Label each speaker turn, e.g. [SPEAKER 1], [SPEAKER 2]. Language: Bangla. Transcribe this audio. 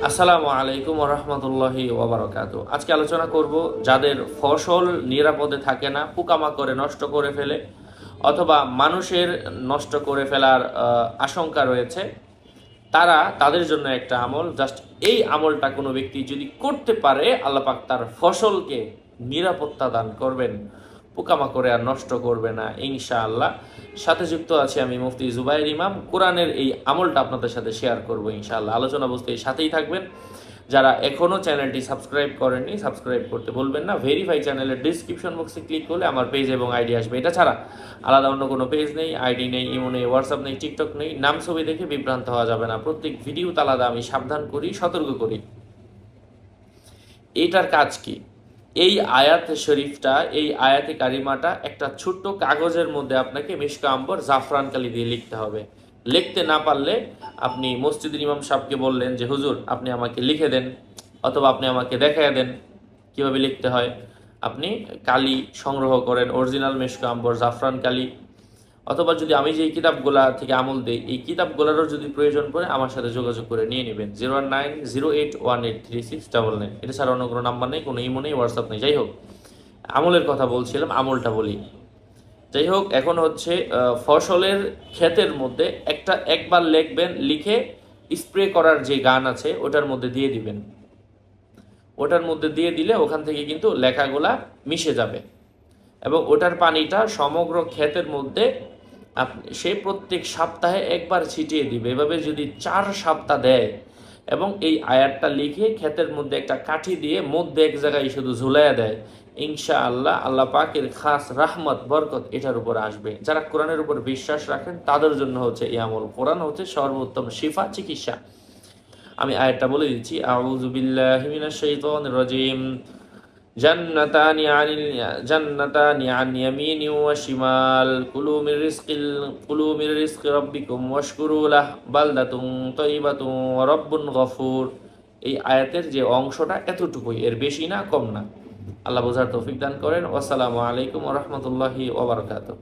[SPEAKER 1] আসসালামু আলাইকুম রহমতুল্লাহি ওবরাকাতু। আজকে আলোচনা করব যাদের ফসল নিরাপদে থাকে না, পোকামাকড়ে নষ্ট করে ফেলে অথবা মানুষের নষ্ট করে ফেলার আশঙ্কা রয়েছে, তাদের জন্য একটা আমল। জাস্ট এই আমলটা কোনো ব্যক্তি যদি করতে পারে, আল্লাহ পাক তার ফসলকে নিরাপত্তা দান করবেন, পোকামাকড়ে আর নষ্ট করবে না ইনশাআল্লাহ। সাথে যুক্ত আছে আমি মুফতি জুবাইর ইমাম। কোরআনের এই আমলটা আপনাদের সাথে শেয়ার করবো ইনশাআল্লাহ। আলোচনা বুঝতে সাথেই থাকবেন। যারা এখনও চ্যানেলটি সাবস্ক্রাইব করেননি, সাবস্ক্রাইব করতে বলবেন না। ভেরিফাই চ্যানেলের ডিসক্রিপশন বক্সে ক্লিক করলে আমার পেজ এবং আইডি আসবে। এটা ছাড়া আলাদা অন্য কোনো পেজ নেই, আইডি নেই, ইমো নেই, হোয়াটসঅ্যাপ নেই, টিকটক নেই। নাম ছবি দেখে বিভ্রান্ত হওয়া যাবে না। প্রত্যেক ভিডিওতে আলাদা আমি সাবধান করি, সতর্ক করি। এটার কাজ কি? এই আয়াত শরীফটা, এই আয়াতে কারিমাটা একটা ছোট্ট কাগজের মধ্যে আপনাকে মিশকা আম্বর জাফরান কালি দিয়ে লিখতে হবে। লিখতে না পারলে আপনি মসজিদের ইমাম সাহেবকে বললেন যে হুজুর আপনি আমাকে লিখে দেন, অথবা আপনি আমাকে দেখাইয়া দেন কিভাবে লিখতে হয়। আপনি কালি সংগ্রহ করেন, অরিজিনাল মিশকা আম্বর জাফরান কালি, অথবা যদি আমি যে কিতাবগুলা থেকে আমল দিই, এই কিতাবগুলোরও যদি প্রয়োজন পড়ে আমার সাথে যোগাযোগ করে নিয়ে নেবেন। 01908183699। এটা ছাড়া অন্য কোনো নাম্বার নেই, কোনো ইমো নেই, হোয়াটসঅ্যাপ নেই। যাই হোক, আমলের কথা বলছিলাম, আমলটা বলি। যাই হোক, এখন হচ্ছে ফসলের ক্ষেতের মধ্যে একবার লিখবেন, লিখে স্প্রে করার যে গান আছে ওটার মধ্যে দিয়ে দিবেন। ওটার মধ্যে দিয়ে দিলে ওখান থেকে কিন্তু লেখাগুলা মিশে যাবে, এবং ওটার পানিটা সমগ্র ক্ষেতের মধ্যে সে প্রত্যেক সপ্তাহে একবার ছিটিয়ে দিবে। এভাবে যদি 4 সপ্তাহ দেয় এবং এই আয়াতটা লিখে ক্ষেতের মধ্যে একটা কাঠি দিয়ে মধ্যে এক জায়গায় শুধু ঝুলাইয়া দেয়, ইনশাআল্লাহ আল্লাহ পাকের খাস রাহমত বরকত এটার উপর আসবে। যারা কোরআনের উপর বিশ্বাস রাখেন তাদের জন্য হচ্ছে এই আমল। কোরআন হচ্ছে সর্বোত্তম শিফা, চিকিৎসা। আমি আয়াতটা বলে দিচ্ছি। আউযু বিল্লাহি মিনাশ শাইতানির রাজিম। জান্নাতানি আন ইয়ামিনি ওয়া শিমাল, কুলু মির রিজকি রাব্বিকুম ওয়াশকুরু লাহ বালদাতুন তাইয়্যিবাতুন ওয়া রাব্বুন গফুর। এই আয়াতের যে অংশটা এতটুকুই, এর বেশি না, কম না। আল্লাহ বোঝার তৌফিক দান করেন। আসসালামু আলাইকুম ওয়া রাহমাতুল্লাহি ওয়া বারাকাতুহু।